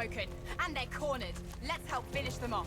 voidwoken, and they're cornered. Let's help finish them off.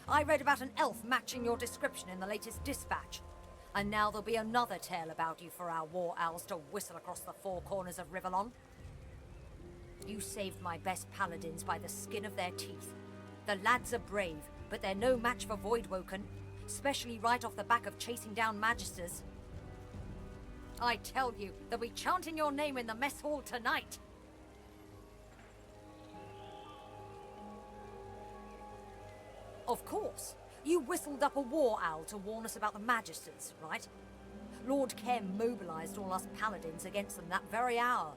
I read about an elf matching your description in the latest dispatch. And now there'll be another tale about you for our war owls to whistle across the four corners of Rivellon. You saved my best paladins by the skin of their teeth. The lads are brave, but they're no match for voidwoken, especially right off the back of chasing down magisters. I tell you, they'll be chanting your name in the mess hall tonight. Of course. You whistled up a war owl to warn us about the magisters, right? Lord Kem mobilized all us paladins against them that very hour.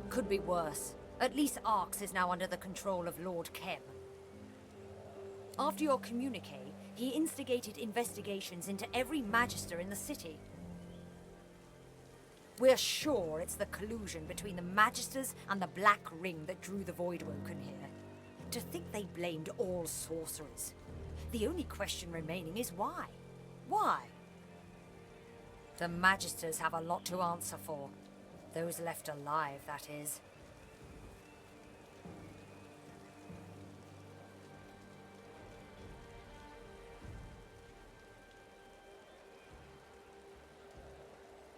Could be worse. At least Arx is now under the control of Lord Kem. After your communique, he instigated investigations into every magister in the city. We're sure it's the collusion between the magisters and the Black Ring that drew the voidwoken here. To think they blamed all sorcerers. The only question remaining is why? Why? The magisters have a lot to answer for. Those left alive, that is.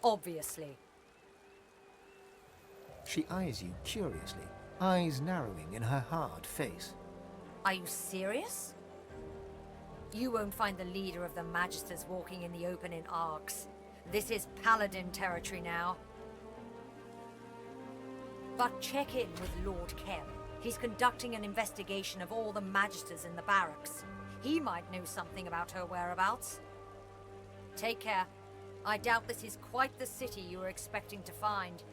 Obviously. She eyes you curiously, eyes narrowing in her hard face. Are you serious? You won't find the leader of the Magisters walking in the open in Arx. This is Paladin territory now. But check in with Lord Kem. He's conducting an investigation of all the Magisters in the barracks. He might know something about her whereabouts. Take care. I doubt this is quite the city you were expecting to find.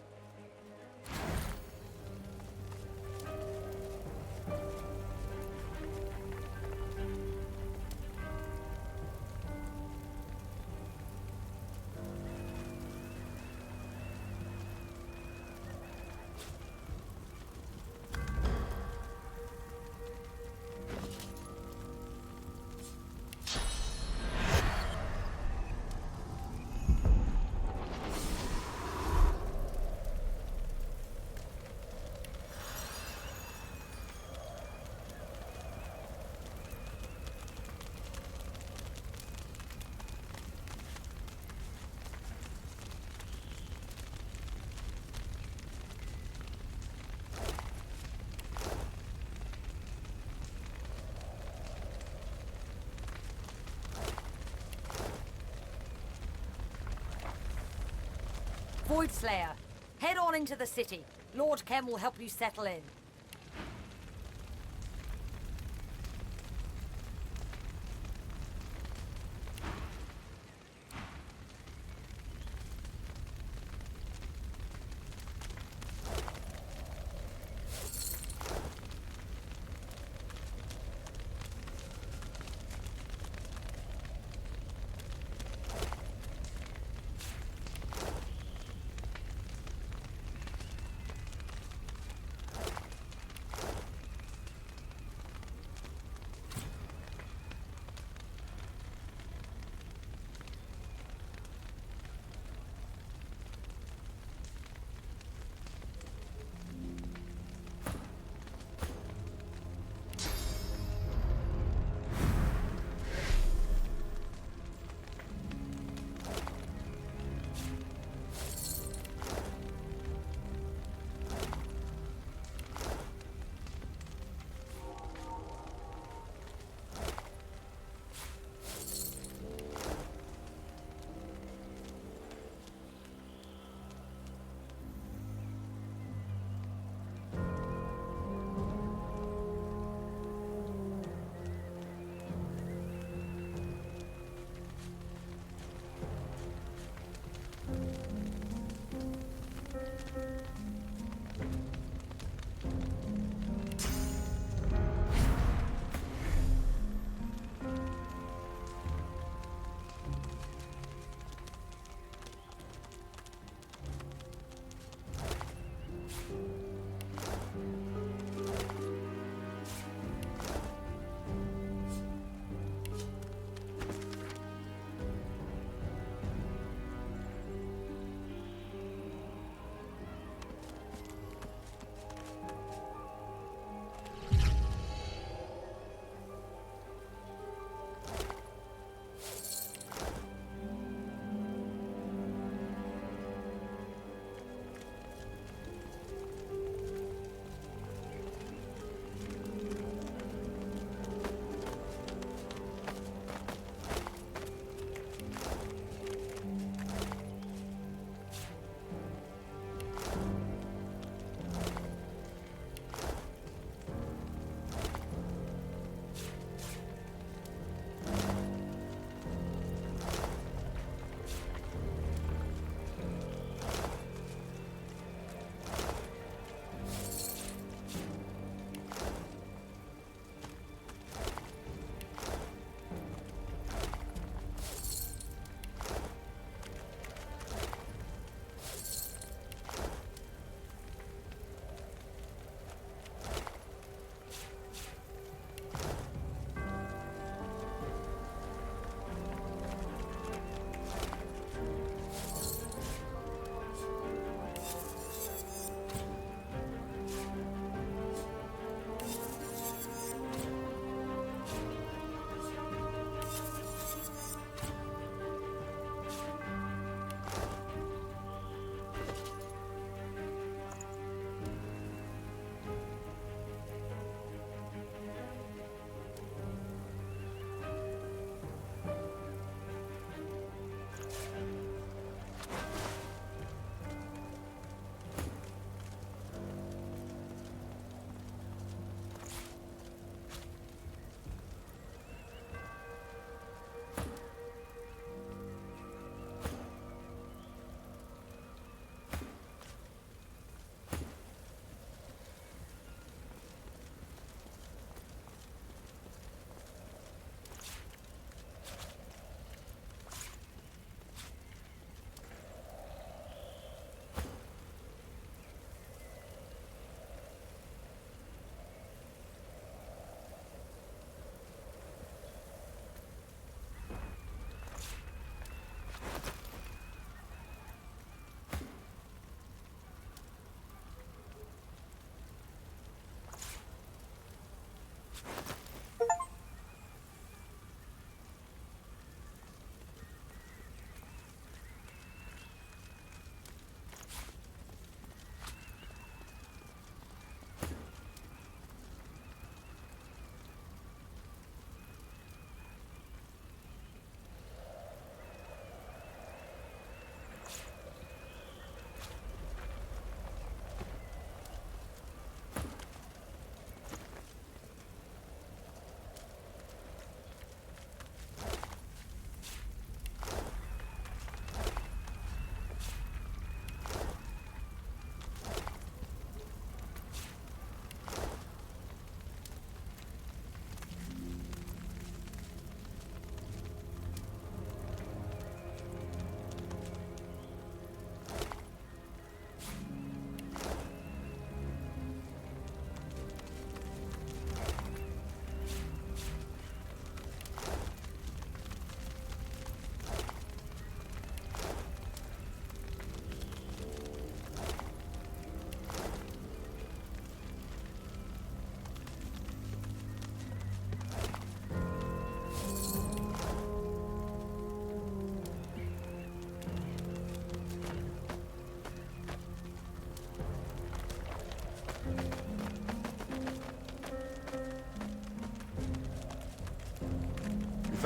Voidslayer, head on into the city. Lord Kem will help you settle in.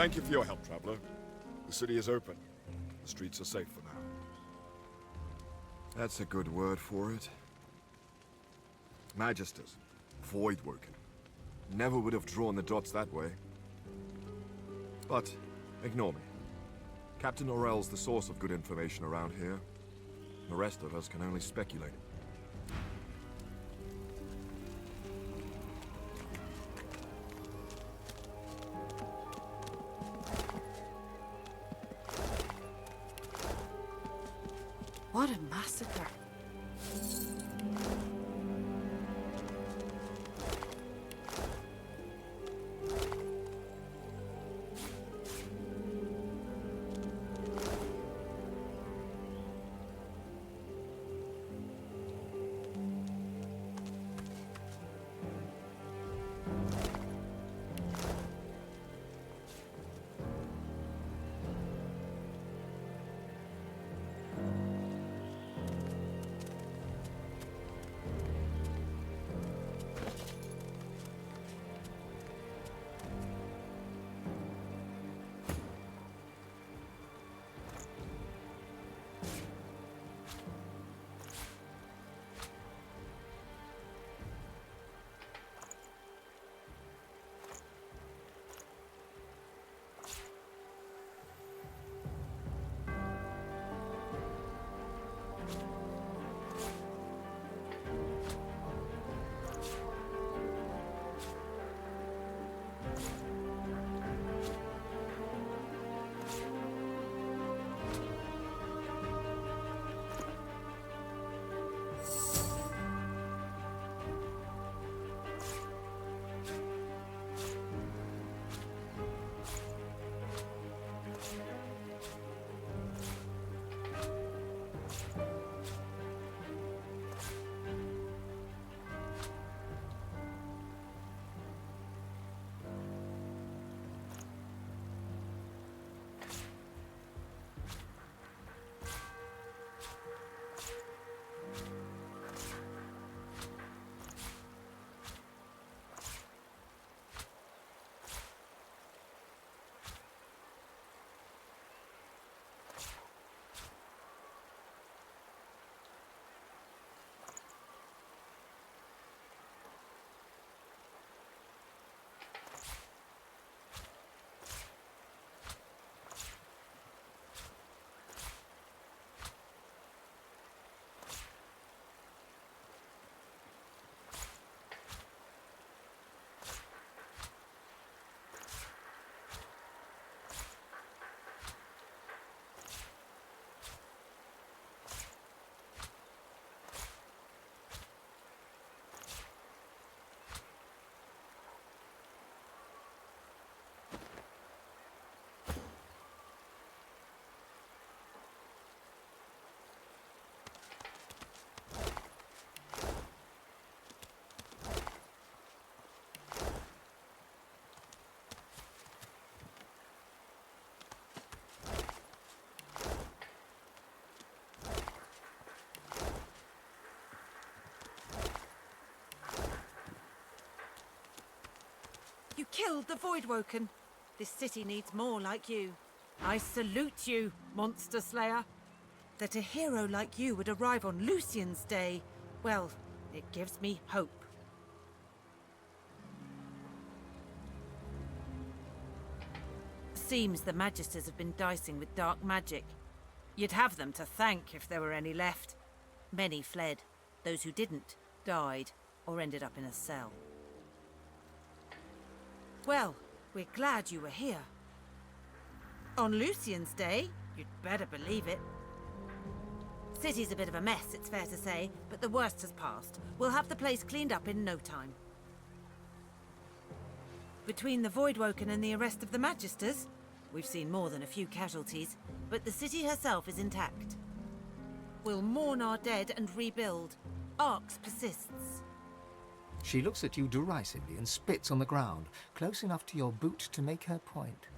Thank you for your help, traveler. The city is open. The streets are safe for now. That's a good word for it. Magisters. Voidwoken. Never would have drawn the dots that way. But, ignore me. Captain Orell's the source of good information around here. The rest of us can only speculate. What a massacre. You killed the voidwoken. This city needs more like you. I salute you, monster slayer. That a hero like you would arrive on Lucian's Day, well, it gives me hope. Seems the Magisters have been dicing with dark magic. You'd have them to thank if there were any left. Many fled. Those who didn't died or ended up in a cell. Well, we're glad you were here. On Lucian's Day, you'd better believe it. City's a bit of a mess, it's fair to say, but the worst has passed. We'll have the place cleaned up in no time. Between the Voidwoken and the arrest of the Magisters, we've seen more than a few casualties, but the city herself is intact. We'll mourn our dead and rebuild. Arx persists. She looks at you derisively and spits on the ground, close enough to your boot to make her point.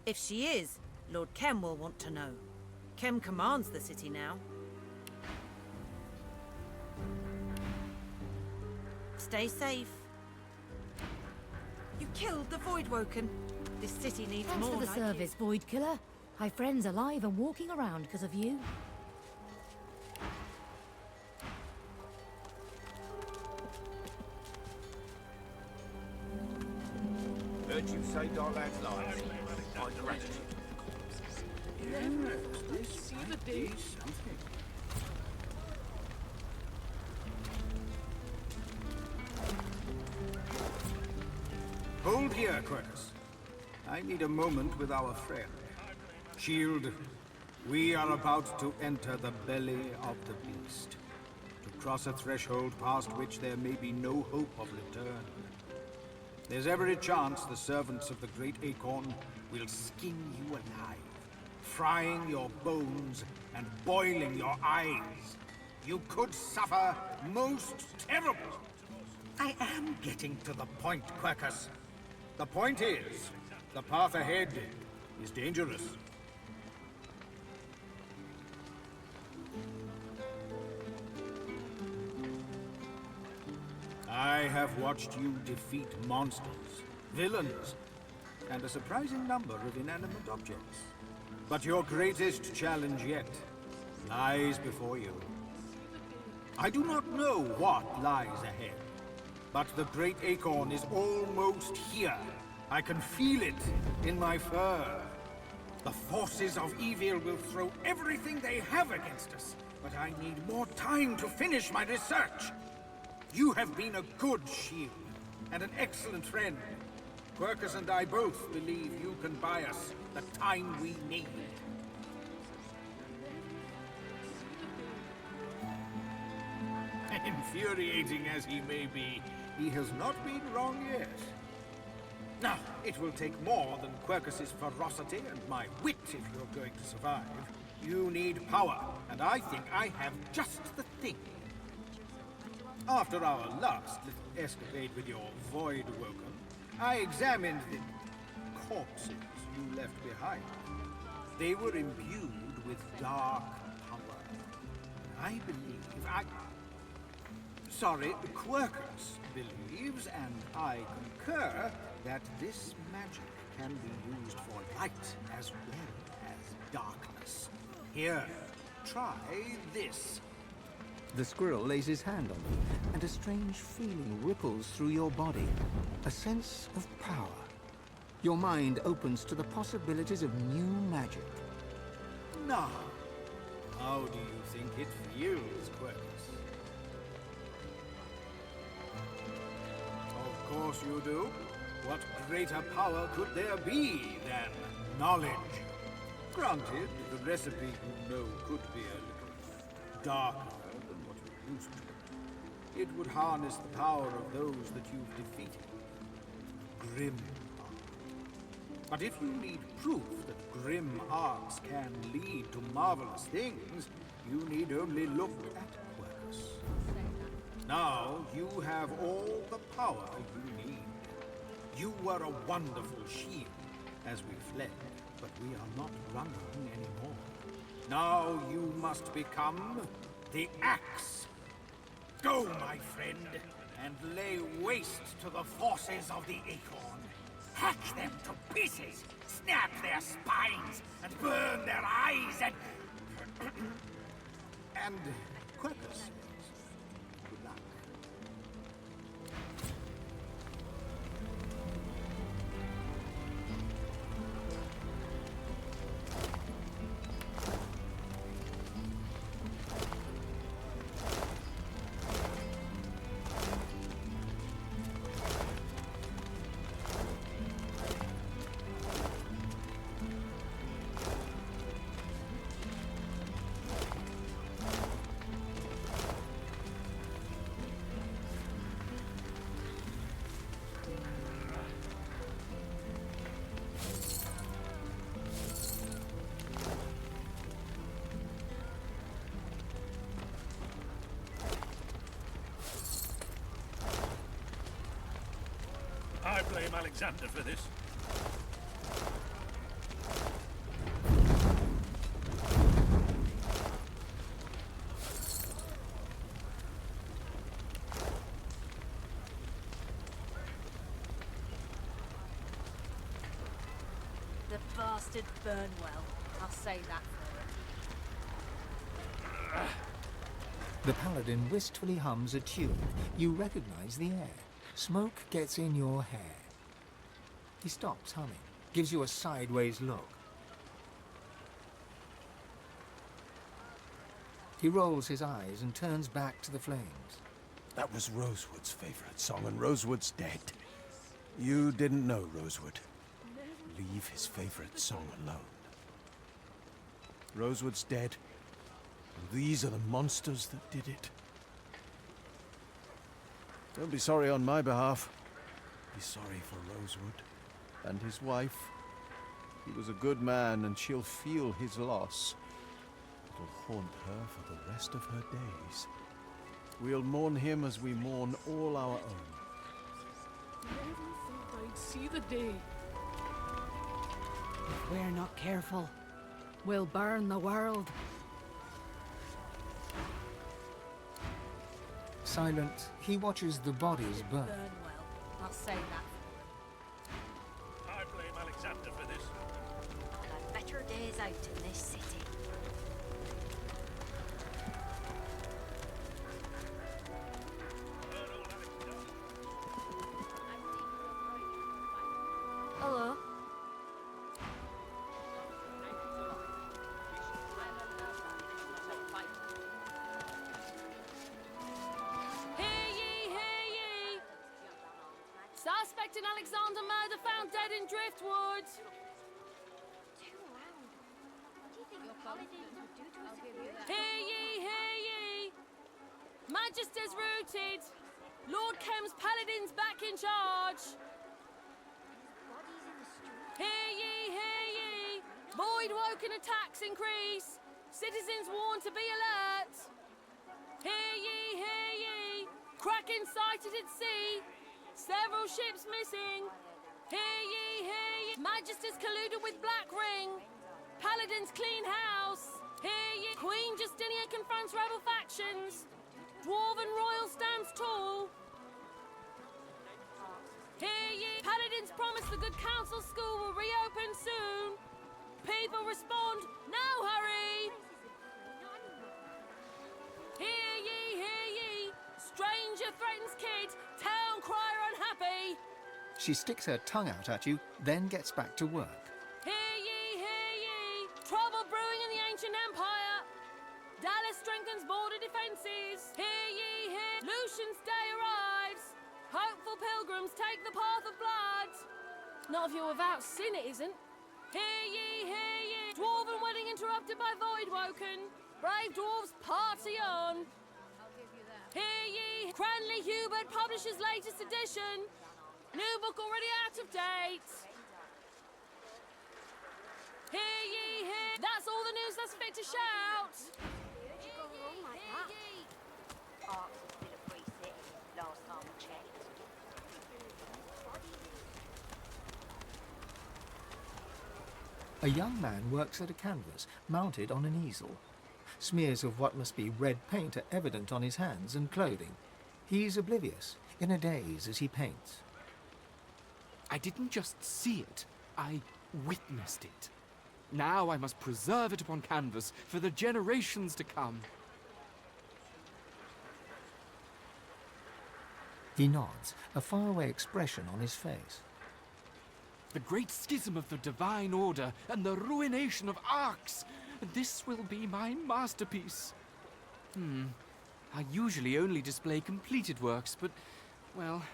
If she is, Lord Kem will want to know. Kem commands the city now. Stay safe. You killed the Voidwoken. This city needs Thanks more for the like you. service, Void Killer. My friend's alive and walking around because of you. Heard you saved our lad's life. My gratitude. Yes, this might be something. Hold here, Quercus. I need a moment with our friend. Shield, we are about to enter the belly of the beast. To cross a threshold past which there may be no hope of return. There's every chance the servants of the Great Acorn will skin you alive, frying your bones and boiling your eyes. You could suffer most terrible. I am getting to the point, Quercus. The point is, the path ahead is dangerous. I have watched you defeat monsters, villains, and a surprising number of inanimate objects. But your greatest challenge yet lies before you. I do not know what lies ahead, but the Great Acorn is almost here. I can feel it in my fur. The forces of evil will throw everything they have against us, but I need more time to finish my research. You have been a good shield, and an excellent friend. Quercus and I both believe you can buy us the time we need. Infuriating as he may be, he has not been wrong yet. Now, it will take more than Quercus's ferocity and my wit if you're going to survive. You need power, and I think I have just the thing. After our last little escapade with your voidwoken, I examined the corpses you left behind. They were imbued with dark power. I believe Sorry, Quercus believes, and I concur, that this magic can be used for light as well as darkness. Here, try this. The squirrel lays his hand on you, and a strange feeling ripples through your body. A sense of power. Your mind opens to the possibilities of new magic. Now, how do you think it feels, Quercus? Of course you do. What greater power could there be than knowledge? Granted, the recipe you know could be a little darker than what you're used to. It would harness the power of those that you've defeated. Grim arts. But if you need proof that grim arts can lead to marvelous things, you need only look at Quercus. Now you have all the power you need. You were a wonderful shield as we fled, but we are not running anymore. Now you must become the axe. Go, my friend, and lay waste to the forces of the Acorn. Hack them to pieces, snap their spines, and burn their eyes, and... and Quercus says, good luck. I blame Alexander for this. bastard burn well. I'll say that for him. The paladin wistfully hums a tune. You recognize the air. Smoke gets in your hair. He stops humming, gives you a sideways look. He rolls his eyes and turns back to the flames. That was Rosewood's favorite song, and Rosewood's dead. You didn't know Rosewood. Leave his favorite song alone. Rosewood's dead, and these are the monsters that did it. Don't be sorry on my behalf. Be sorry for Rosewood and his wife. He was a good man, and she'll feel his loss. It'll haunt her for the rest of her days. We'll mourn him as we mourn all our own. Never thought I'd see the day. If we're not careful, we'll burn the world. Silent, he watches the bodies burn. Burn well. I'll say that. I blame Alexander for this. I've had better days out in this city. Hello. Suspect in Alexander murder found dead in Driftwood. Hear ye, hear ye. Magister's rooted. Lord Kem's paladins back in charge. Hear ye, hear ye. Voidwoken attacks increase. Citizens warned to be alert. Hear ye, hear ye. Kraken sighted at sea. Several ships missing. Hear ye, hear ye. Magisters colluded with Black Ring. Paladins clean house. Hear ye. Queen Justinia confronts rebel factions. Dwarven royal stands tall. Hear ye. Paladins promise the good council school will reopen soon. People respond, no hurry. Hear ye, hear ye. Stranger threatens kid. Town crier unhappy. She sticks her tongue out at you, then gets back to work. Hear ye, hear ye. Trouble brewing in the ancient empire. Dallas strengthens border defenses. Hear ye, hear. Lucian's day arrives. Hopeful pilgrims take the path of blood. Not if you're without sin, it isn't. Hear ye, hear ye. Dwarven wedding interrupted by voidwoken. Brave dwarves party on. Hear ye. Cranley Hubert publishes latest edition. New book already out of date. Hear ye, hear. That's all the news that's fit to shout. A young man works at a canvas, mounted on an easel. Smears of what must be red paint are evident on his hands and clothing. He's oblivious, in a daze as he paints. I didn't just see it, I witnessed it. Now I must preserve it upon canvas for the generations to come. He nods, a faraway expression on his face. The great schism of the Divine Order and the ruination of arcs. This will be my masterpiece. I usually only display completed works, but, well,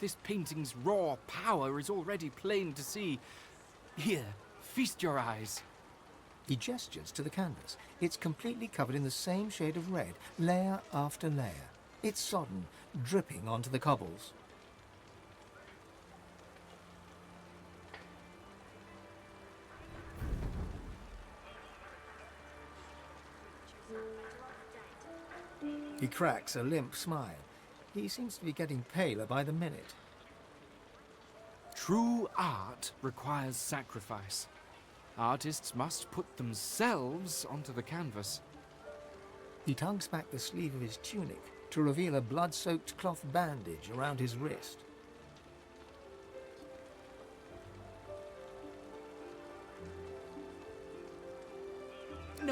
this painting's raw power is already plain to see. Here, feast your eyes. He gestures to the canvas. It's completely covered in the same shade of red, layer after layer. It's sodden, dripping onto the cobbles. He cracks a limp smile. He seems to be getting paler by the minute. True art requires sacrifice. Artists must put themselves onto the canvas. He tugs back the sleeve of his tunic to reveal a blood-soaked cloth bandage around his wrist.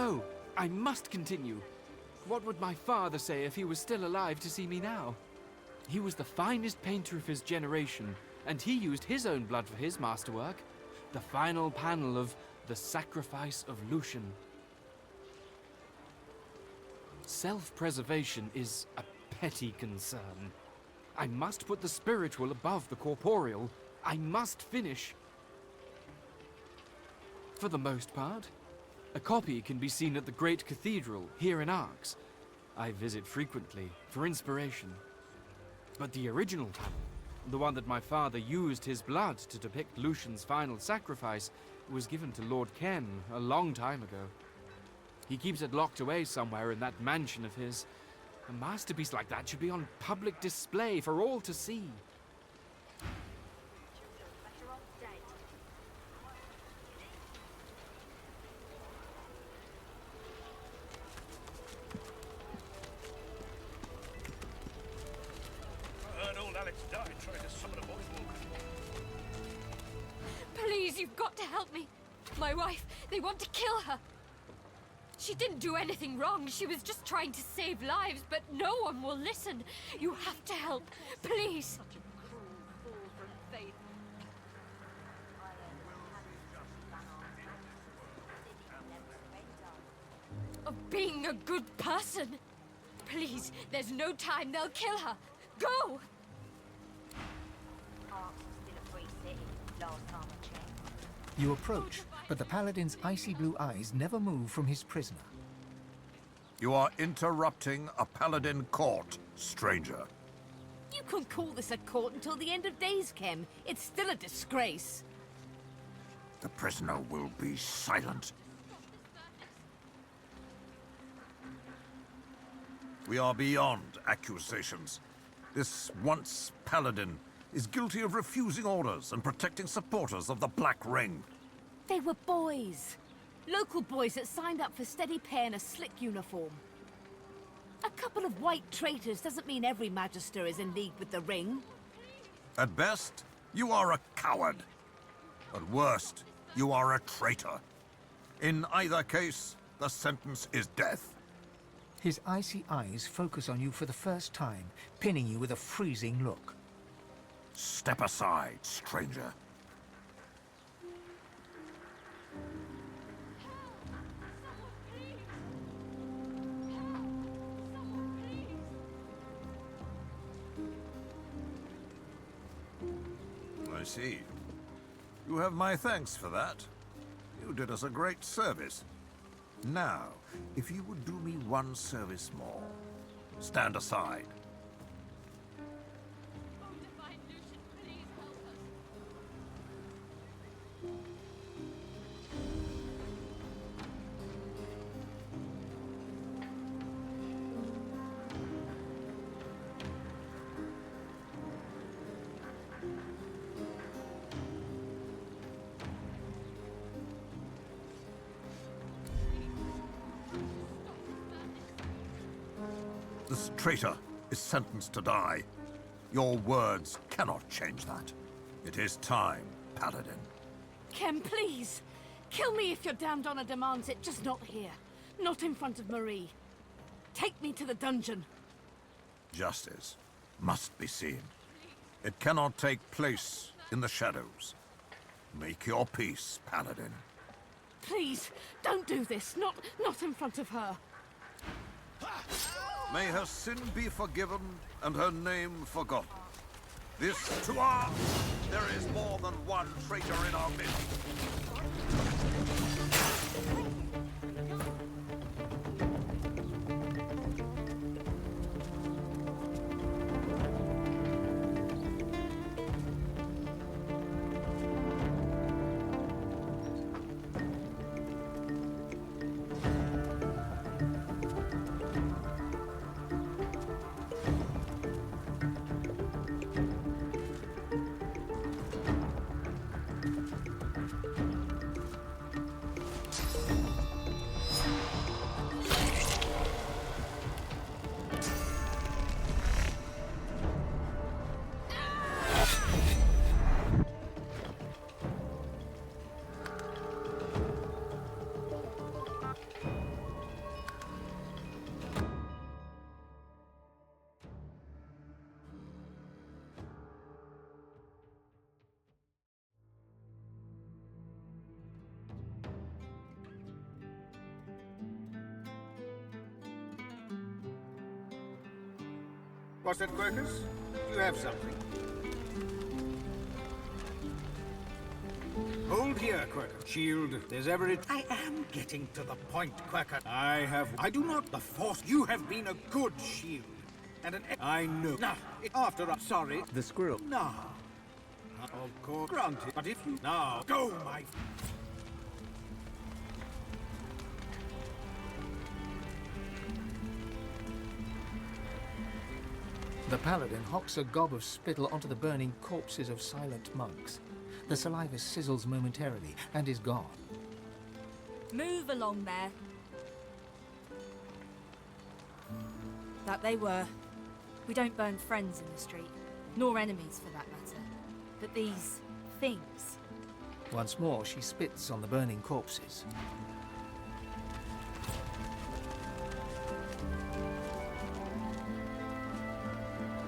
No, I must continue. What would my father say if he was still alive to see me now? He was the finest painter of his generation, and he used his own blood for his masterwork, the final panel of The Sacrifice of Lucian. Self-preservation is a petty concern. I must put the spiritual above the corporeal. I must finish. For the most part, a copy can be seen at the Great Cathedral here in Arx. I visit frequently for inspiration. But the original panel, the one that my father used his blood to depict Lucian's final sacrifice, was given to Lord Ken a long time ago. He keeps it locked away somewhere in that mansion of his. A masterpiece like that should be on public display for all to see. I heard old Alex died trying to summon a voidwoken. Please, you've got to help me. My wife, they want to kill her. She didn't do anything wrong. She was just trying to save lives, but no one will listen. You have to help. Please. Such a cruel fall from faith. Of being a good person. Please, there's no time. They'll kill her. Go! You approach, but the Paladin's icy blue eyes never move from his prisoner. You are interrupting a Paladin court, stranger. You can call this a court until the end of days, Kem. It's still a disgrace. The prisoner will be silent. We are beyond accusations. This once Paladin is guilty of refusing orders and protecting supporters of the Black Ring. They were boys. Local boys that signed up for steady pay in a slick uniform. A couple of white traitors doesn't mean every Magister is in league with the Ring. At best, you are a coward. At worst, you are a traitor. In either case, the sentence is death. His icy eyes focus on you for the first time, pinning you with a freezing look. Step aside, stranger. I see. You have my thanks for that. You did us a great service. Now, if you would do me one service more, stand aside. This traitor is sentenced to die. Your words cannot change that. It is time, Paladin. Kem, please. Kill me if your damned honor demands it, just not here. Not in front of Marie. Take me to the dungeon. Justice must be seen. It cannot take place in the shadows. Make your peace, Paladin. Please, don't do this. Not in front of her. May her sin be forgiven and her name forgotten. This to our... There is more than one traitor in our midst. What's that, Quercus? Do you have something? Hold here, Quercus. Shield, there's every... I am getting to the point, Quercus. I do not... The Force... You have been a good shield. And an... I know. Now, after I'm sorry... The squirrel. Now. Of course, granted. But if you... Now, go, my... The paladin hocks a gob of spittle onto the burning corpses of silent monks. The saliva sizzles momentarily and is gone. Move along there. That they were. We don't burn friends in the street, nor enemies for that matter. But these things. Once more, she spits on the burning corpses.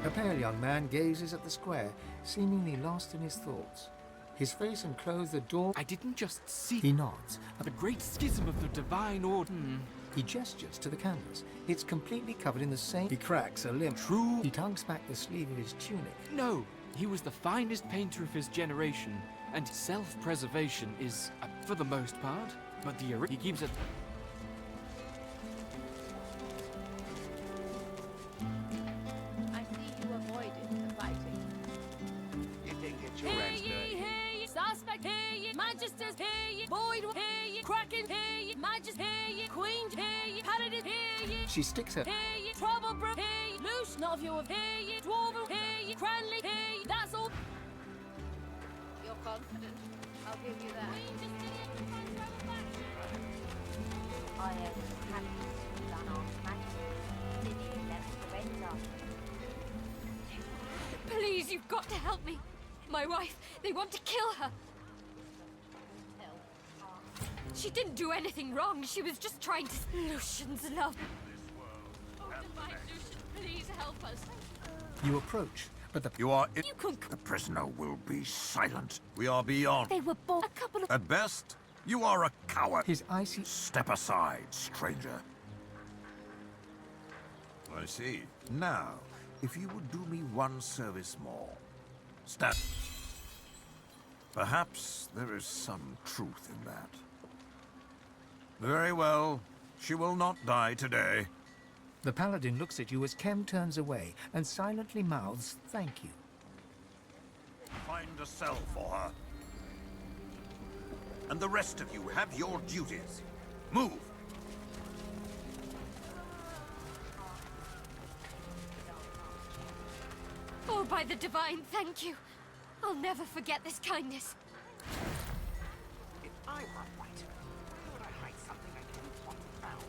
A pale young man gazes at the square, seemingly lost in his thoughts. His face and clothes adorn... I didn't just see... He nods. The great schism of the divine order. He gestures to the canvas. It's completely covered in the same... He cracks a limb. True. He tugs back the sleeve of his tunic. No, he was the finest painter of his generation, and self-preservation is, for the most part, but he keeps it... I see you avoided the fighting. You didn't get your Hear ends ye, dirty. hear ye, suspect, hear ye, magisters, hear ye, voidwoken, hear ye, Kraken, hear ye, magist, hear ye, queen, hear ye, paladin, hear ye, She sticks her... hear ye, trouble brew, hear ye, loose, not of your, hear ye, dwarven, hear ye, cranley, hear ye, that's all. You're confident. I'll give you that. Queen, just did it, find trouble back. I am happy done our magic. Didn't left the rent up. Please, you've got to help me. My wife, they want to kill her. She didn't do anything wrong. She was just trying to... Lucian's love. Oh, divine Lucian, please help us. You approach, but the... You are... You can... The prisoner will be silent. We are beyond. They were born a couple of... At best, you are a coward. His icy... Step aside, stranger. I see. Now, if you would do me one service more. Stand. Perhaps there is some truth in that. Very well. She will not die today. The paladin looks at you as Kem turns away and silently mouths, "Thank you." Find a cell for her. And the rest of you have your duties. Move! Oh, by the divine, thank you. I'll never forget this kindness. If I were right, why would I hide something I didn't want found?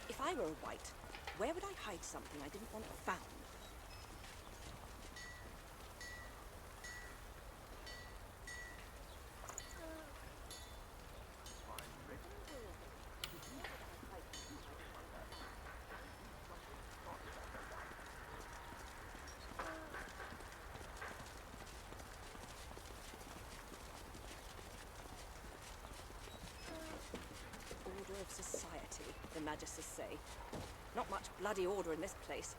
If I were a white, where would I hide something I didn't want found? magisters say. Not much bloody order in this place.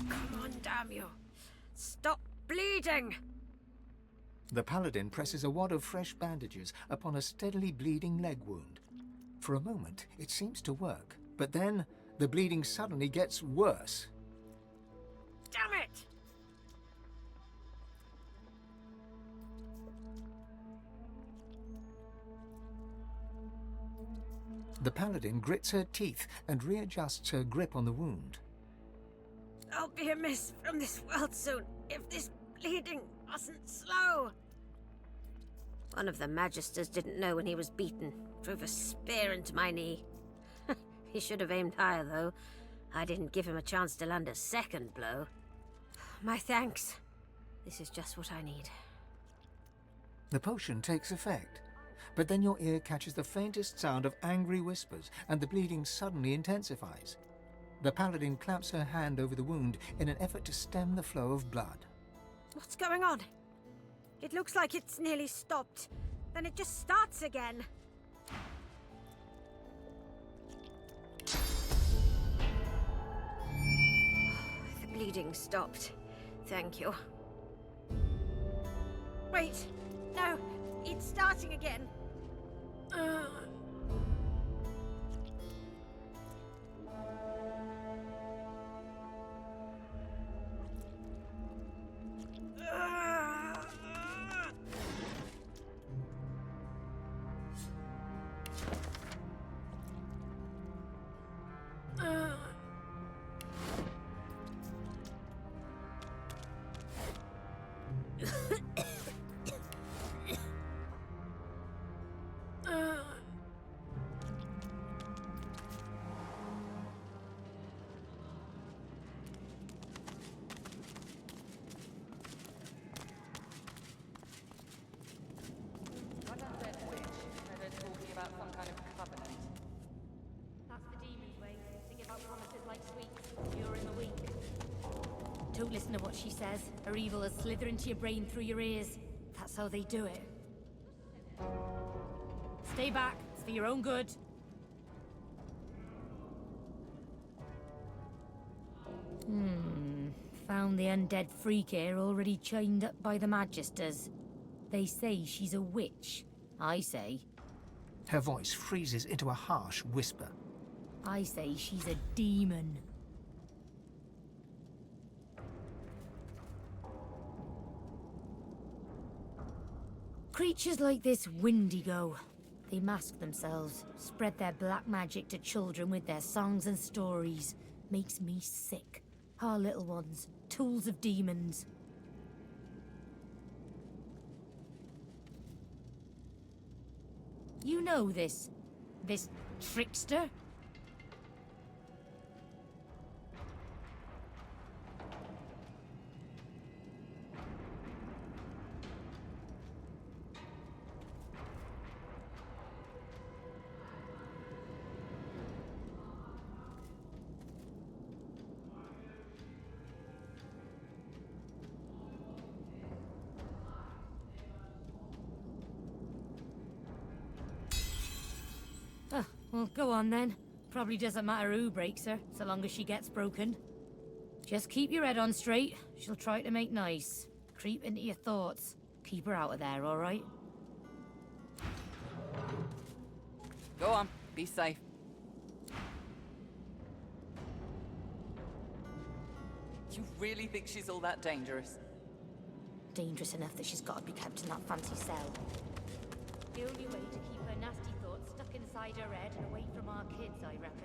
Come on, damn you. Stop bleeding! The paladin presses a wad of fresh bandages upon a steadily bleeding leg wound. For a moment, it seems to work, but then the bleeding suddenly gets worse. Damn it! The paladin grits her teeth and readjusts her grip on the wound. I'll be amiss from this world soon if this bleeding wasn't slow. One of the magisters didn't know when he was beaten. Drove a spear into my knee. He should have aimed higher, though. I didn't give him a chance to land a second blow. My thanks. This is just what I need. The potion takes effect, but then your ear catches the faintest sound of angry whispers, and the bleeding suddenly intensifies. The paladin clamps her hand over the wound in an effort to stem the flow of blood. What's going on? It looks like it's nearly stopped. Then it just starts again. The bleeding stopped. Thank you. Wait! No! It's starting again! What undead witch? Heard her talking about some kind of covenant. That's the demon's way. They give out promises like sweets. You're in the weak. Don't listen to what she says. Her evil will slither into your brain through your ears. That's how they do it. Stay back. It's for your own good. Found the undead freak here already chained up by the magisters. They say she's a witch. I say. Her voice freezes into a harsh whisper. I say she's a demon. Creatures like this Windigo. They mask themselves, spread their black magic to children with their songs and stories. Makes me sick. Our little ones, tools of demons. You know this trickster? Well, go on then. Probably doesn't matter who breaks her, so long as she gets broken. Just keep your head on straight. She'll try to make nice. Creep into your thoughts. Keep her out of there, all right? Go on, be safe. You really think she's all that dangerous? Dangerous enough that she's got to be kept in that fancy cell. The only way to keep her nasty thoughts stuck inside her head and away from our kids, I reckon.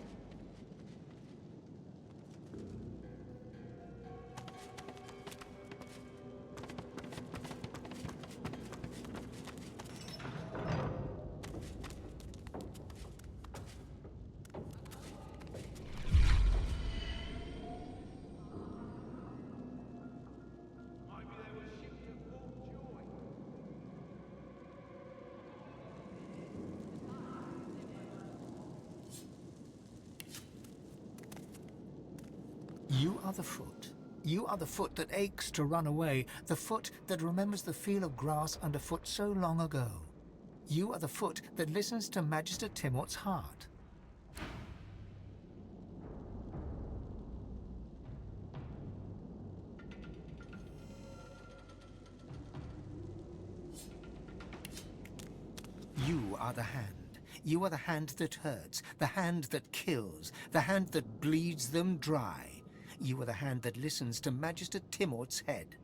You are the foot. You are the foot that aches to run away, the foot that remembers the feel of grass underfoot so long ago. You are the foot that listens to Magister Timort's heart. You are the hand. You are the hand that hurts, the hand that kills, the hand that bleeds them dry. You are the hand that listens to Magister Timort's head.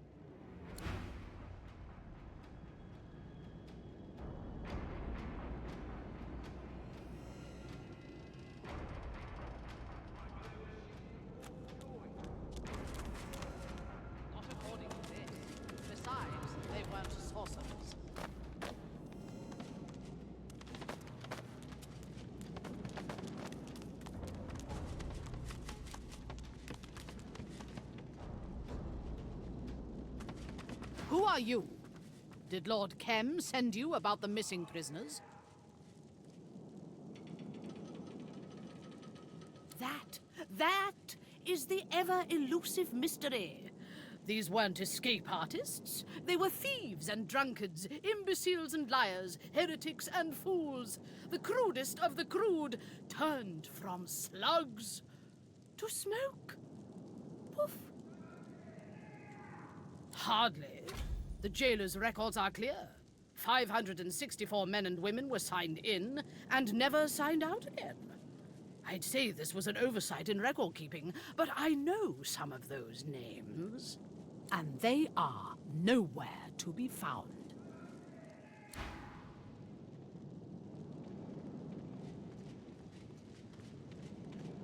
Not according to this. Besides, they weren't sorcerers. Who are you? Did Lord Kem send you about the missing prisoners? That is the ever-elusive mystery. These weren't escape artists. They were thieves and drunkards, imbeciles and liars, heretics and fools. The crudest of the crude, turned from slugs to smoke. Poof. Hardly. The jailer's records are clear. 564 men and women were signed in and never signed out again. I'd say this was an oversight in record keeping, but I know some of those names, and they are nowhere to be found.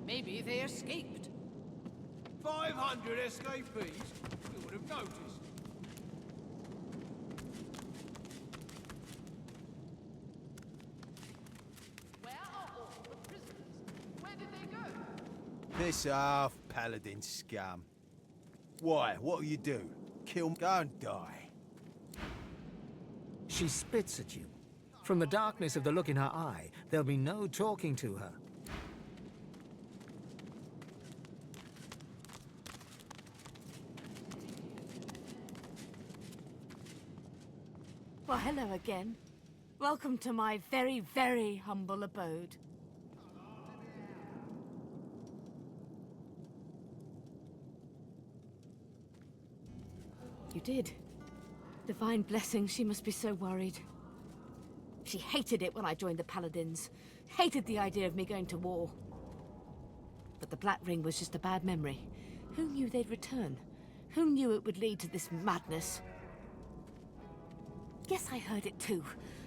Maybe they escaped. 500 escapees? You would have noticed. Where are all the prisoners? Where did they go? This half-paladin scum. Why, what'll you do? Kill me? Go and die. She spits at you. From the darkness of the look in her eye, there'll be no talking to her. Well, hello again. Welcome to my very, very humble abode. You did. Divine blessing, she must be so worried. She hated it when I joined the Paladins. Hated the idea of me going to war. But the Black Ring was just a bad memory. Who knew they'd return? Who knew it would lead to this madness? Guess I heard it too.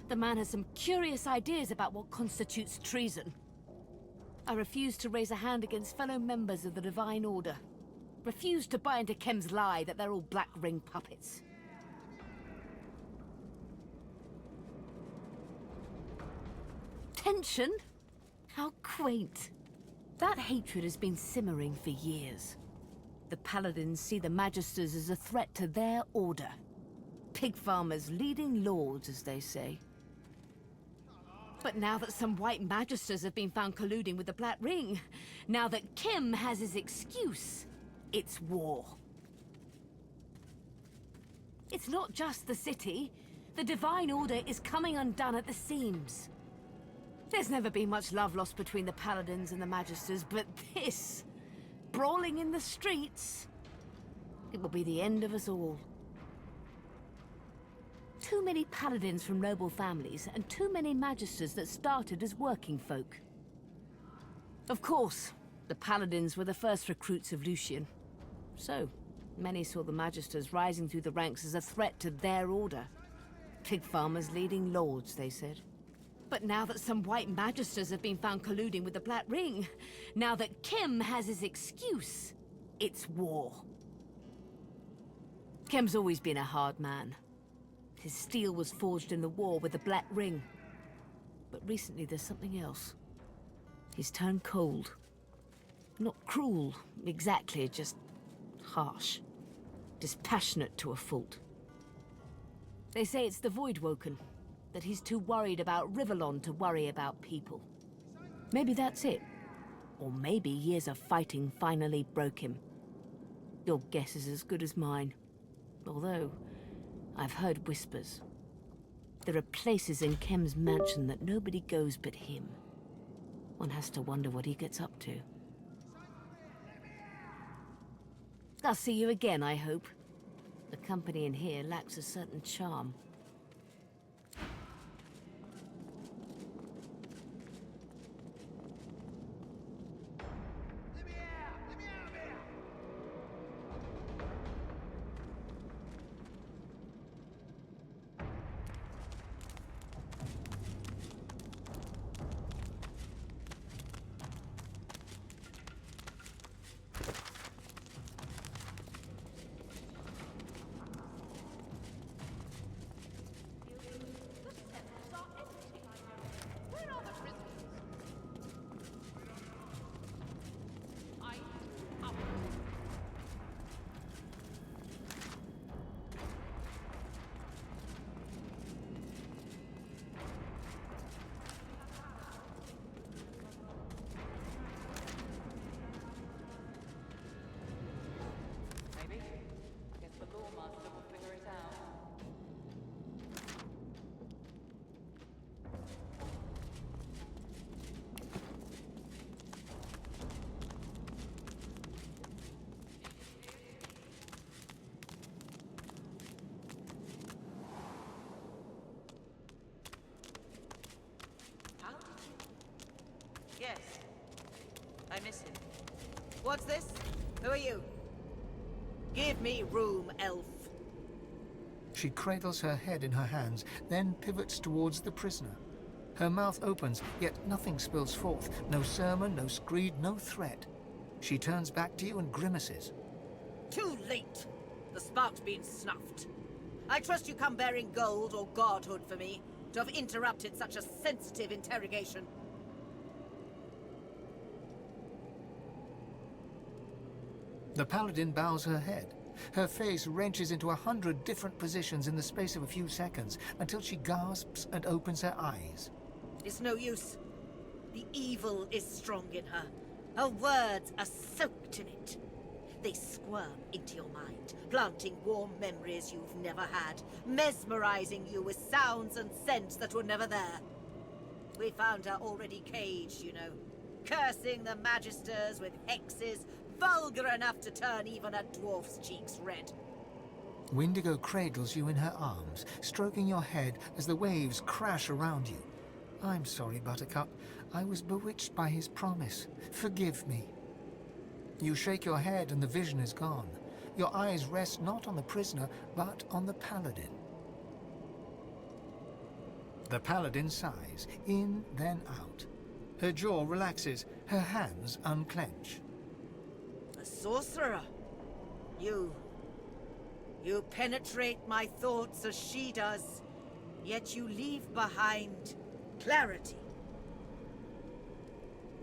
The man has some curious ideas about what constitutes treason. I refused to raise a hand against fellow members of the Divine Order. Refused to buy into Kem's lie that they're all Black Ring puppets. Tension? How quaint. That hatred has been simmering for years. The Paladins see the Magisters as a threat to their order. Pig farmers leading lords, as they say. But now that some white Magisters have been found colluding with the Black Ring, now that Kim has his excuse, it's war. It's not just the city. The Divine Order is coming undone at the seams. There's never been much love lost between the Paladins and the Magisters, but this, brawling in the streets, it will be the end of us all. Too many Paladins from noble families, and too many Magisters that started as working folk. Of course, the Paladins were the first recruits of Lucian. So, many saw the Magisters rising through the ranks as a threat to their order. Pig farmers leading lords, they said. But now that some white Magisters have been found colluding with the Black Ring, now that Kim has his excuse, it's war. Kim's always been a hard man. His steel was forged in the war with the Black Ring. But recently there's something else. He's turned cold. Not cruel, exactly, just harsh. Dispassionate to a fault. They say it's the voidwoken, that he's too worried about Rivellon to worry about people. Maybe that's it. Or maybe years of fighting finally broke him. Your guess is as good as mine. Although, I've heard whispers. There are places in Kem's mansion that nobody goes but him. One has to wonder what he gets up to. I'll see you again, I hope. The company in here lacks a certain charm. Yes. I miss him. What's this? Who are you? Give me room, elf. She cradles her head in her hands, then pivots towards the prisoner. Her mouth opens, yet nothing spills forth. No sermon, no screed, no threat. She turns back to you and grimaces. Too late. The spark's been snuffed. I trust you come bearing gold or godhood for me to have interrupted such a sensitive interrogation. The paladin bows her head. Her face wrenches into 100 different positions in the space of a few seconds, until she gasps and opens her eyes. It's no use. The evil is strong in her. Her words are soaked in it. They squirm into your mind, planting warm memories you've never had, mesmerizing you with sounds and scents that were never there. We found her already caged, you know, cursing the Magisters with hexes vulgar enough to turn even a dwarf's cheeks red. Windigo cradles you in her arms, stroking your head as the waves crash around you. I'm sorry, Buttercup. I was bewitched by his promise. Forgive me. You shake your head and the vision is gone. Your eyes rest not on the prisoner, but on the paladin. The paladin sighs, in, then out. Her jaw relaxes, her hands unclench. A sorcerer. You penetrate my thoughts as she does, yet you leave behind clarity.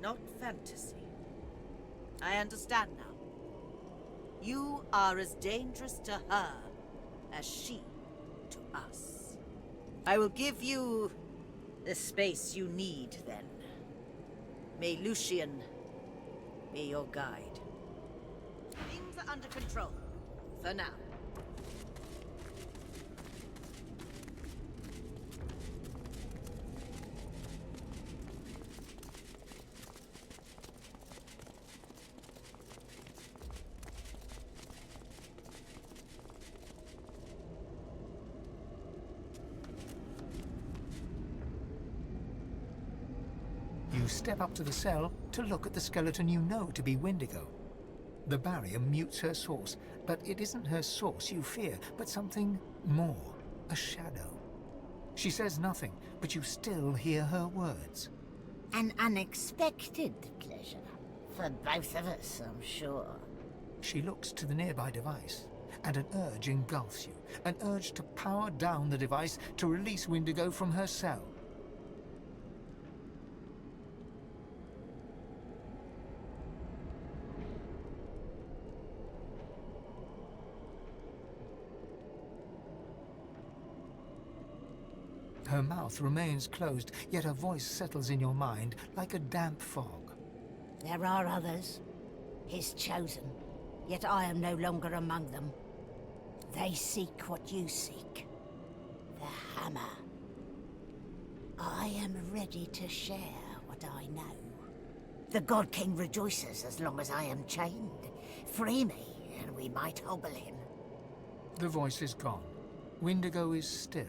Not fantasy. I understand now. You are as dangerous to her as she to us. I will give you the space you need, then. May Lucian be your guide. Things are under control, for now. You step up to the cell to look at the skeleton you know to be Windigo. The barrier mutes her source, but it isn't her source you fear, but something more, a shadow. She says nothing, but you still hear her words. An unexpected pleasure. For both of us, I'm sure. She looks to the nearby device, and an urge engulfs you. An urge to power down the device to release Windigo from her cell. Her mouth remains closed, yet her voice settles in your mind like a damp fog. There are others. His chosen. Yet I am no longer among them. They seek what you seek. The hammer. I am ready to share what I know. The God King rejoices as long as I am chained. Free me, and we might hobble him. The voice is gone. Wendigo is still.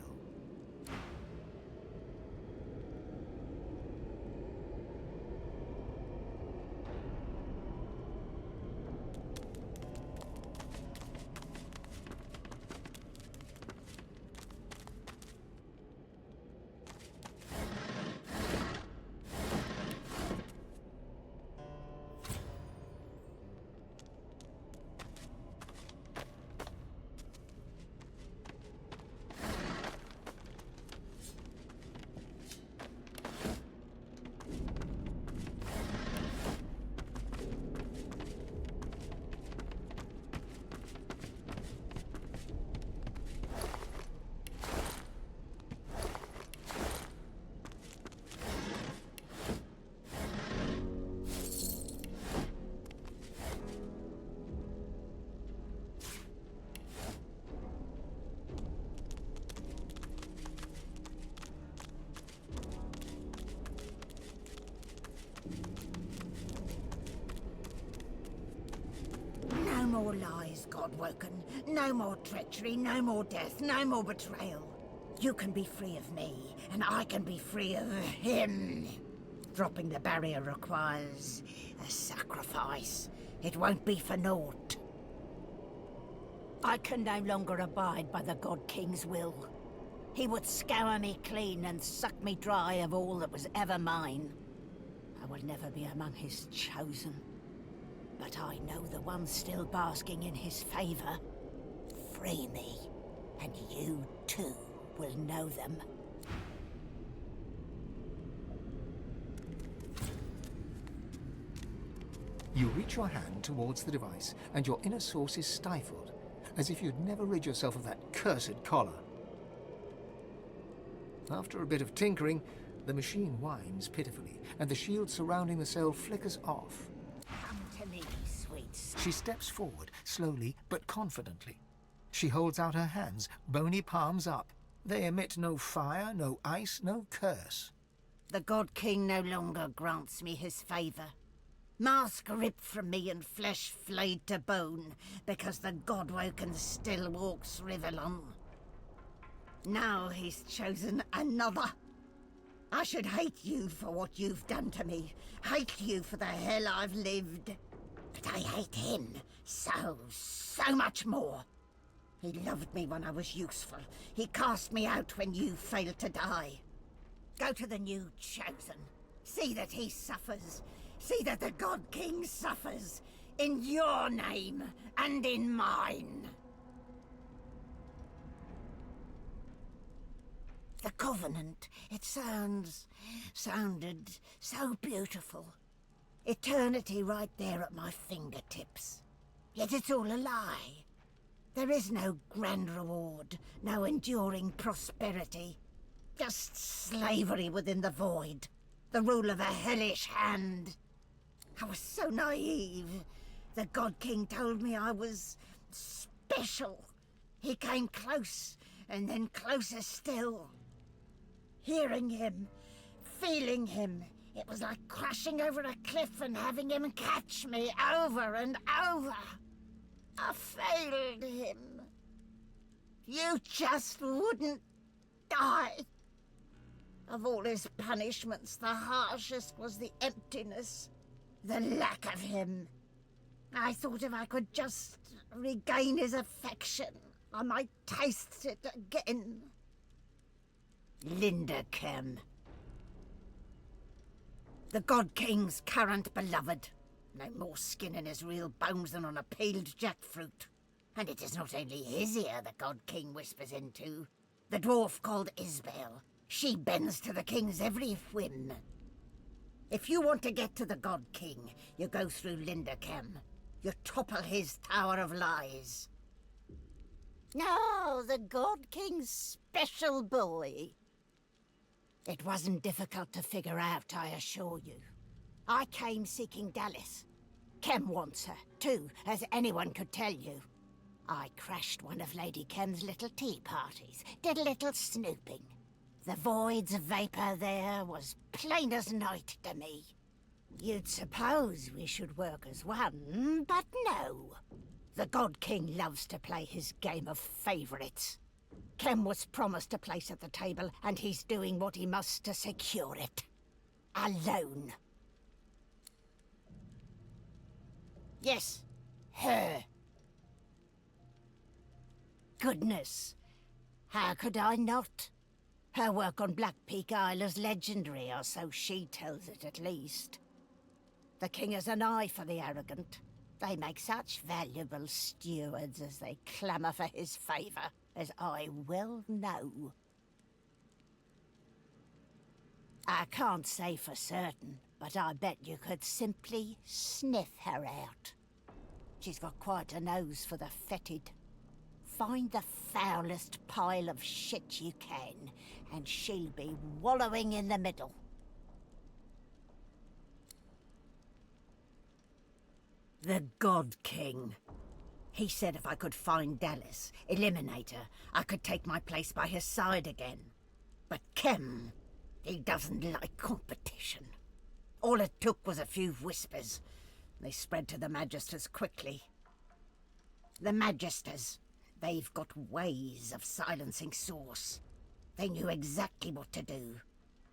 No more lies, Godwoken. No more treachery, no more death, no more betrayal. You can be free of me, and I can be free of him. Dropping the barrier requires a sacrifice. It won't be for naught. I can no longer abide by the God King's will. He would scour me clean and suck me dry of all that was ever mine. I will never be among his chosen. But I know the ones still basking in his favor. Free me, and you too will know them. You reach your hand towards the device, and your inner source is stifled, as if you'd never rid yourself of that cursed collar. After a bit of tinkering, the machine whines pitifully, and the shield surrounding the cell flickers off. Come to me, sweets. She steps forward, slowly but confidently. She holds out her hands, bony palms up. They emit no fire, no ice, no curse. The God King no longer grants me his favor. Mask ripped from me and flesh flayed to bone, because the Godwoken still walks Rivellon. Now he's chosen another. I should hate you for what you've done to me. Hate you for the hell I've lived. But I hate him so much more. He loved me when I was useful. He cast me out when you failed to die. Go to the new chosen. See that he suffers. See that the God King suffers. In your name and in mine. The Covenant, it sounded so beautiful. Eternity right there at my fingertips. Yet it's all a lie. There is no grand reward, no enduring prosperity. Just slavery within the void. The rule of a hellish hand. I was so naive. The God King told me I was special. He came close, and then closer still. Hearing him, feeling him, it was like crashing over a cliff and having him catch me over and over. I failed him. You just wouldn't die. Of all his punishments, the harshest was the emptiness, the lack of him. I thought if I could just regain his affection, I might taste it again. Linderkem. The God King's current beloved. No more skin in his real bones than on a peeled jackfruit. And it is not only his ear the God King whispers into. The dwarf called Isbel. She bends to the king's every whim. If you want to get to the God King, you go through Linderkem. You topple his Tower of Lies. No, the God King's special boy. It wasn't difficult to figure out, I assure you. I came seeking Dallas. Kem wants her, too, as anyone could tell you. I crashed one of Lady Kem's little tea parties, did a little snooping. The void's vapor there was plain as night to me. You'd suppose we should work as one, but no. The God King loves to play his game of favourites. Kem was promised a place at the table, and he's doing what he must to secure it. Alone. Yes, her. Goodness, how could I not? Her work on Black Peak Isle is legendary, or so she tells it at least. The king has an eye for the arrogant. They make such valuable stewards as they clamour for his favour, as I well know. I can't say for certain, but I bet you could simply sniff her out. She's got quite a nose for the fetid. Find the foulest pile of shit you can, and she'll be wallowing in the middle. The God King. He said if I could find Dallas, eliminate her, I could take my place by his side again. But Kem, he doesn't like competition. All it took was a few whispers. They spread to the Magisters quickly. The Magisters, they've got ways of silencing Source. They knew exactly what to do.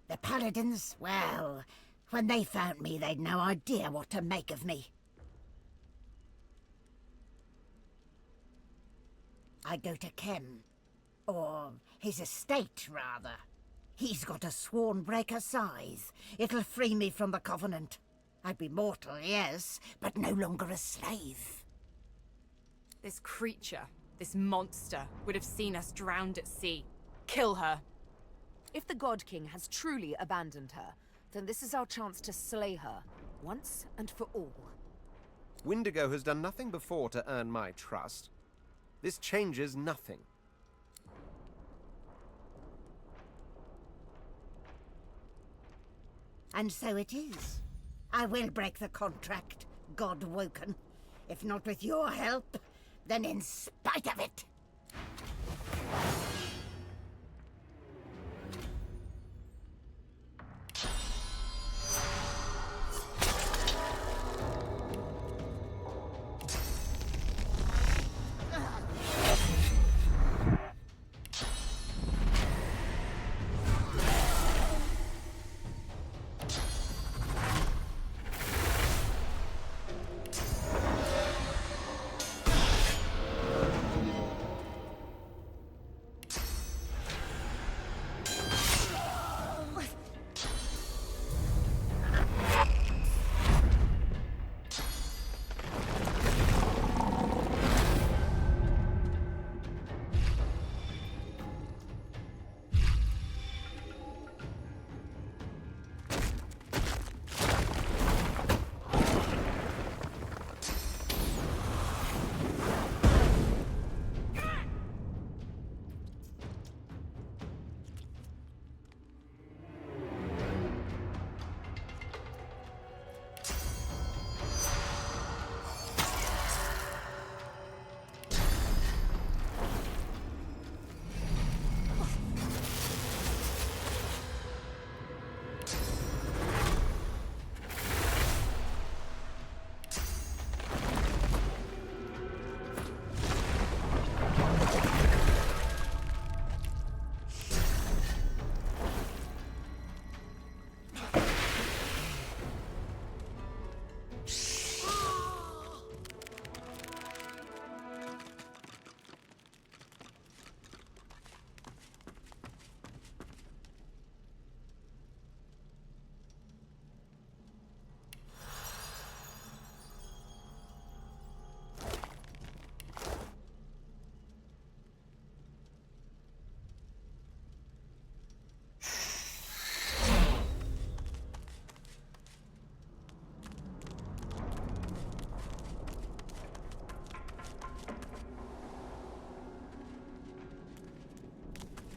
The Paladins, well, when they found me, they'd no idea what to make of me. I go to Kem. Or his estate, rather. He's got a Swornbreaker scythe. It'll free me from the Covenant. I'd be mortal, yes, but no longer a slave. This creature, this monster, would have seen us drowned at sea. Kill her. If the God King has truly abandoned her, then this is our chance to slay her, once and for all. Windigo has done nothing before to earn my trust. This changes nothing. And so it is. I will break the contract, God Woken. If not with your help, then in spite of it.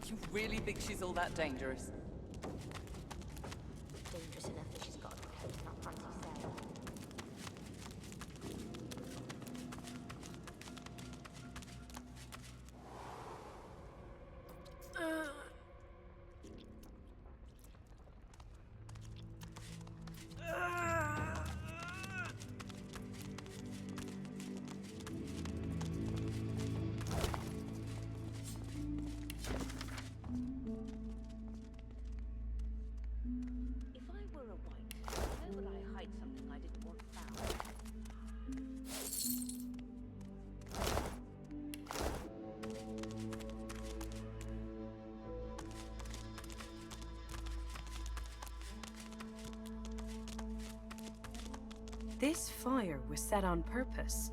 You really think she's all that dangerous? Dangerous enough that she's got a coat for a fancy sale. This fire was set on purpose.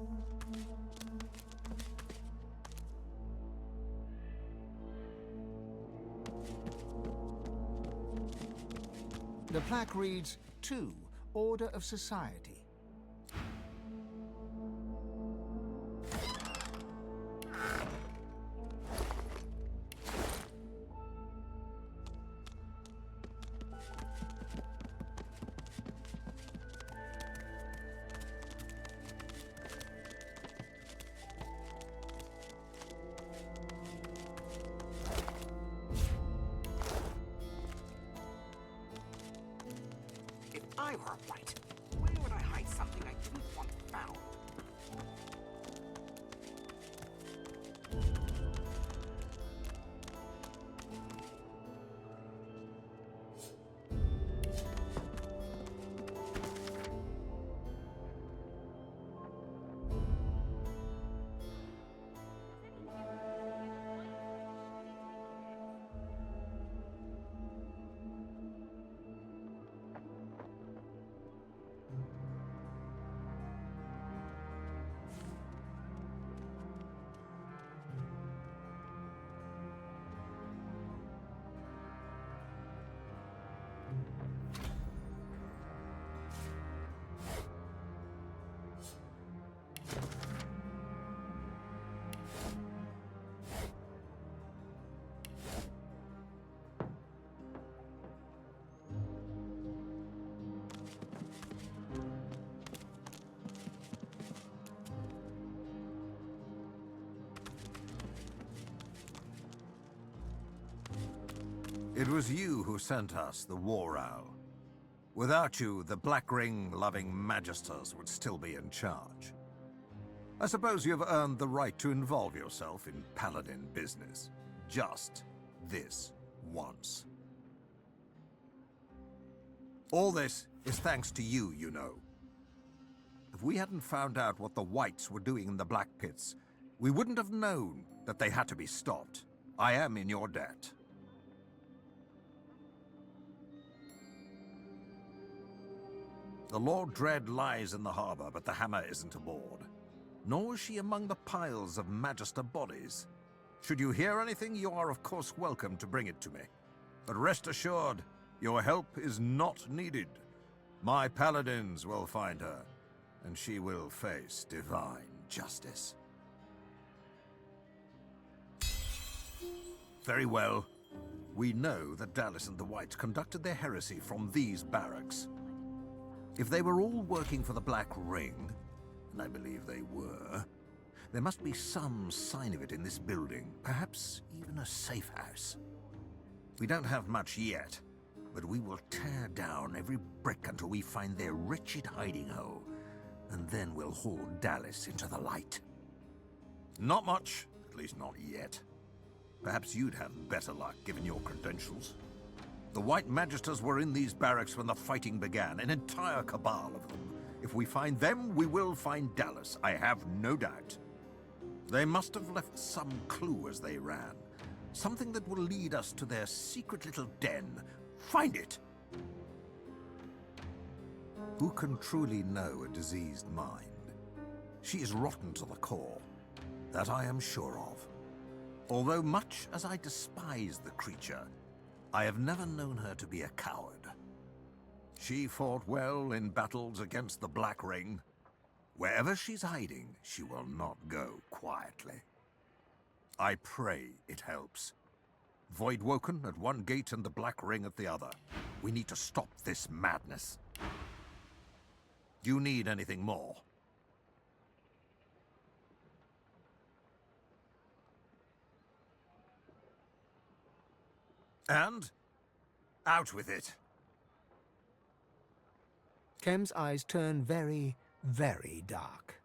The plaque reads, 2, Order of Society. If I were a white, where would I hide something I didn't want found? It was you who sent us the War Owl. Without you, the Black Ring-loving Magisters would still be in charge. I suppose you've earned the right to involve yourself in Paladin business. Just this once. All this is thanks to you, you know. If we hadn't found out what the Whites were doing in the Black Pits, we wouldn't have known that they had to be stopped. I am in your debt. The Lord Dread lies in the harbor, but the hammer isn't aboard. Nor is she among the piles of Magister bodies. Should you hear anything, you are of course welcome to bring it to me. But rest assured, your help is not needed. My paladins will find her, and she will face divine justice. Very well. We know that Dallas and the Whites conducted their heresy from these barracks. If they were all working for the Black Ring, and I believe they were, there must be some sign of it in this building, perhaps even a safe house. We don't have much yet, but we will tear down every brick until we find their wretched hiding hole, and then we'll haul Dallas into the light. Not much, at least not yet. Perhaps you'd have better luck given your credentials. The White Magisters were in these barracks when the fighting began, an entire cabal of them. If we find them, we will find Dallas, I have no doubt. They must have left some clue as they ran. Something that will lead us to their secret little den. Find it! Who can truly know a diseased mind? She is rotten to the core. That I am sure of. Although much as I despise the creature, I have never known her to be a coward. She fought well in battles against the Black Ring. Wherever she's hiding, she will not go quietly. I pray it helps. Voidwoken at one gate and the Black Ring at the other. We need to stop this madness. Do you need anything more? And out with it. Kem's eyes turn very, very dark.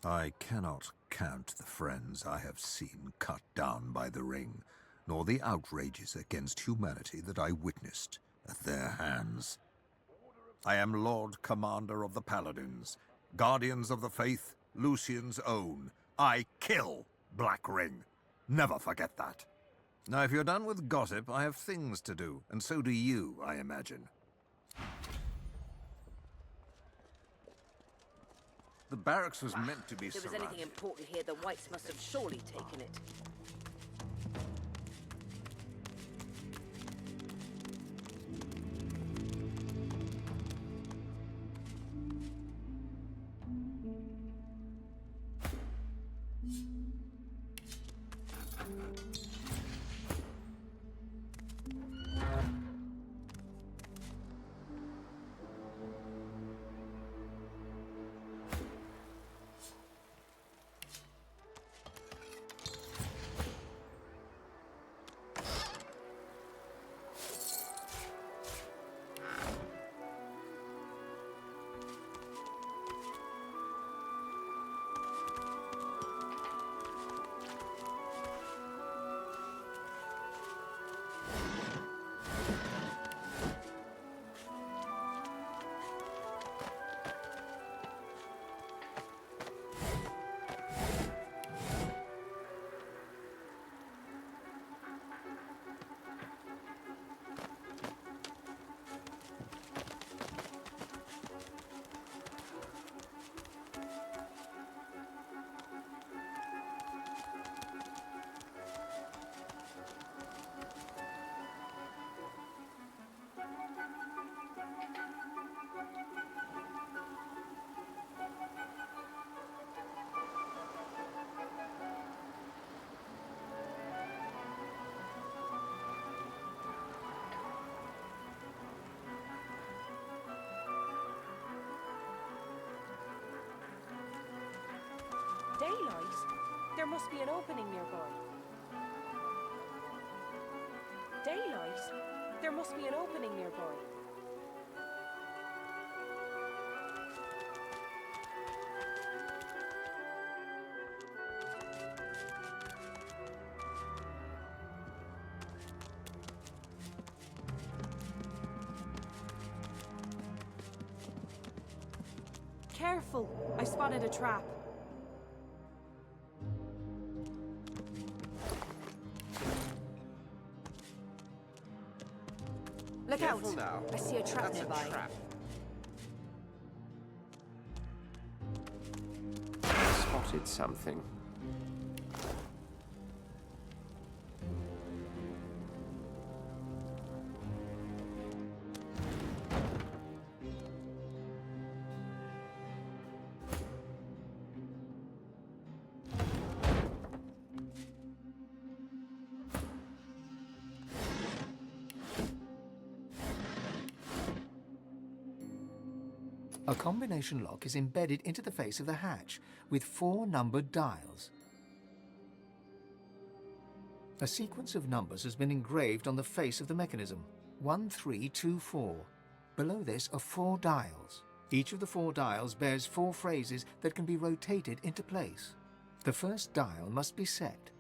I cannot count the friends I have seen cut down by the Ring, nor the outrages against humanity that I witnessed at their hands. I am Lord Commander of the Paladins, Guardians of the Faith, Lucian's own. I kill Black Ring. Never forget that. Now, if you're done with gossip, I have things to do, and so do you, I imagine. The barracks was meant to be If there was surrounded. anything important here, the Whites must have surely taken it. Daylight? There must be an opening nearby. Daylight? There must be an opening nearby. Careful! I spotted a trap. Look Careful out! now. I see a trap That's nearby. A trap. Spotted something. A combination lock is embedded into the face of the hatch with 4 numbered dials. A sequence of numbers has been engraved on the face of the mechanism. 1324. Below this are 4 dials. Each of the 4 dials bears 4 phrases that can be rotated into place. The first dial must be set.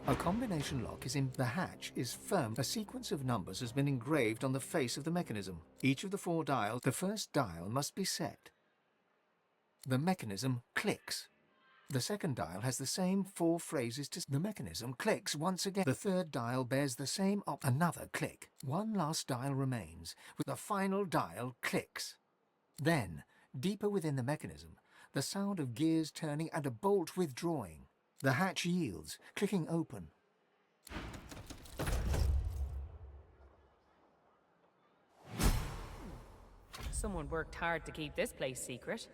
A combination lock is in the hatch is firm. A sequence of numbers has been engraved on the face of the mechanism. Each of the 4 dials, the first dial must be set. The mechanism clicks. The second dial has the same 4 phrases to... The mechanism clicks once again. The third dial bears the same another click. One last dial remains, with the final dial clicks. Then, deeper within the mechanism, the sound of gears turning and a bolt withdrawing. The hatch yields, clicking open. Someone worked hard to keep this place secret.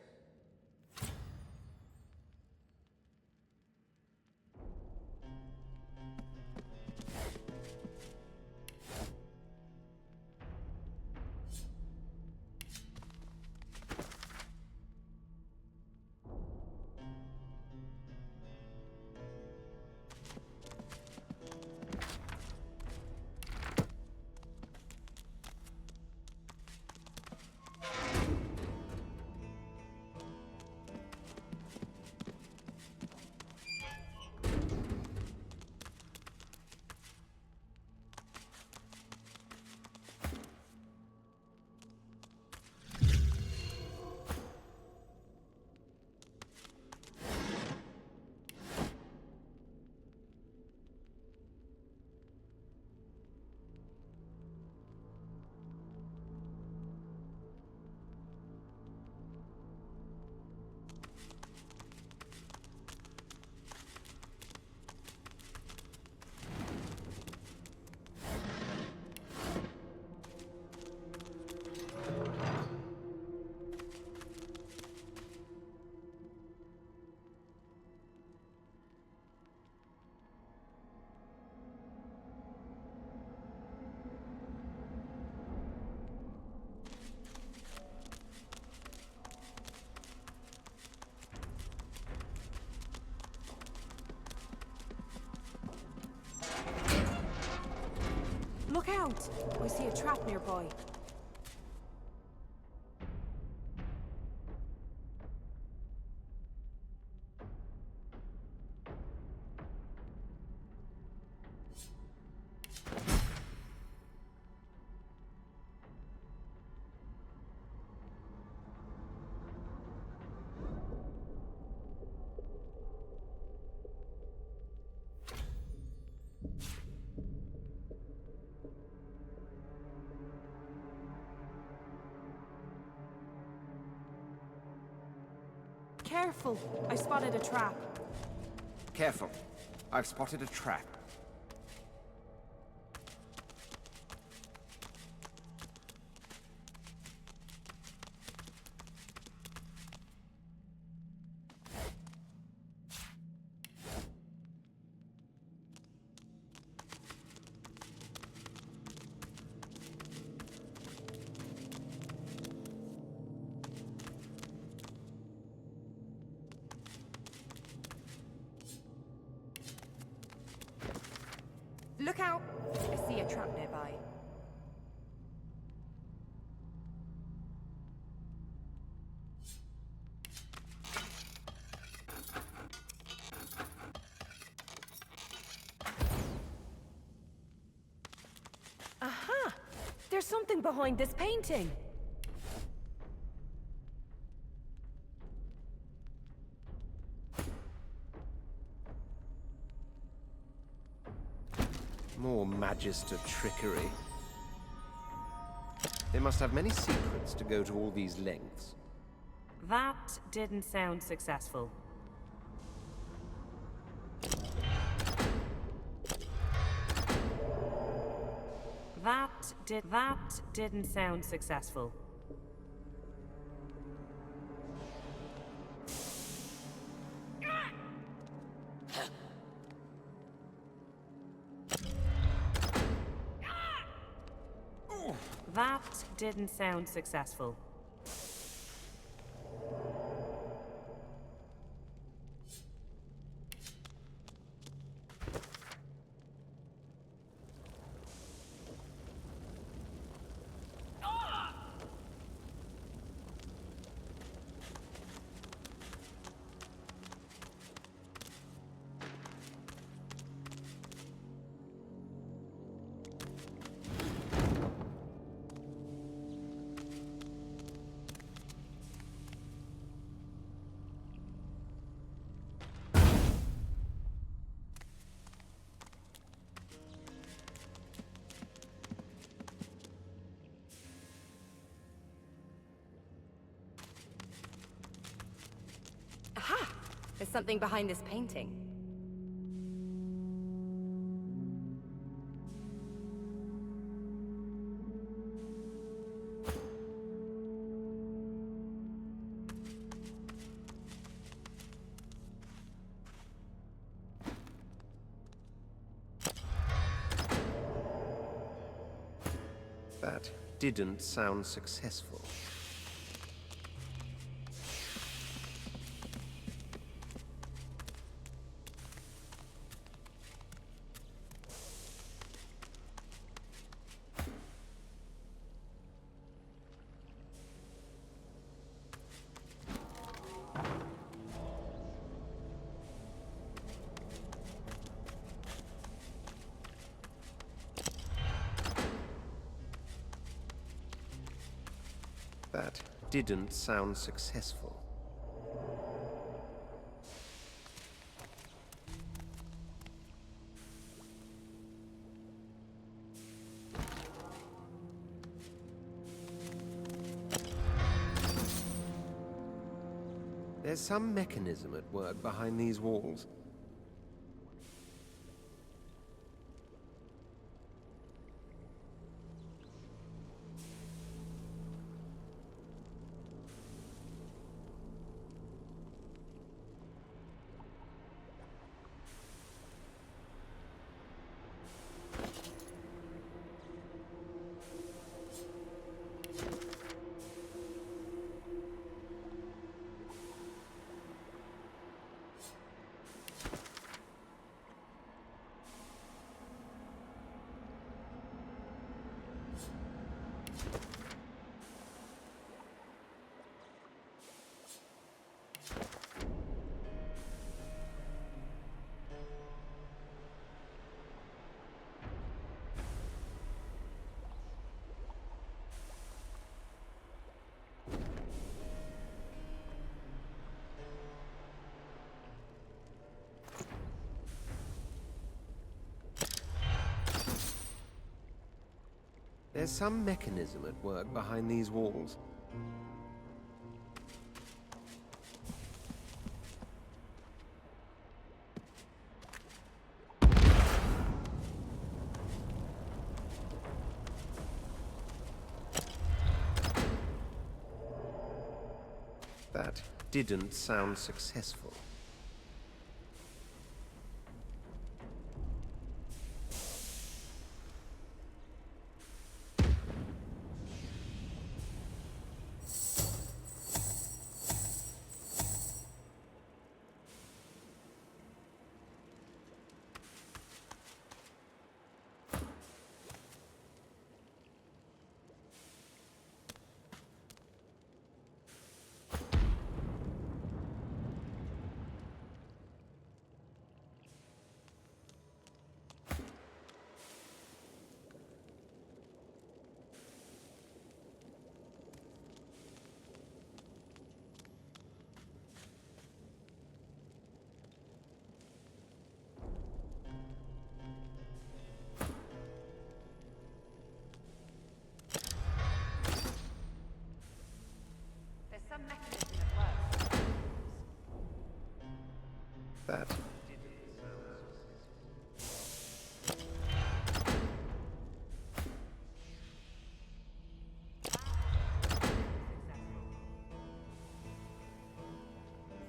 Look out! I see a trap nearby. Careful! I spotted a trap. Careful. I've spotted a trap. Look out! I see a trap nearby. Aha! There's something behind this painting! More Magister trickery. They must have many secrets to go to all these lengths. That didn't sound successful. That didn't sound successful. That didn't sound successful. Aha! There's something behind this painting. didn't sound successful. That didn't sound successful. There's some mechanism at work behind these walls. There's some mechanism at work behind these walls. That didn't sound successful.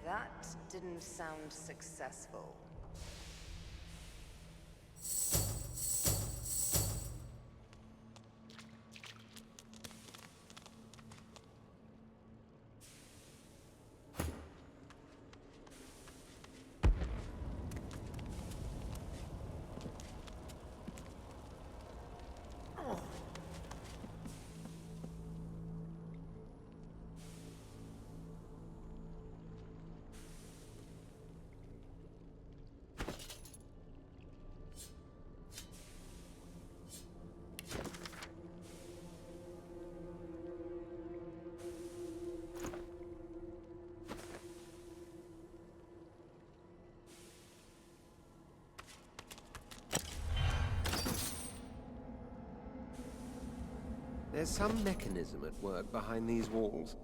That didn't sound successful. There's some mechanism at work behind these walls.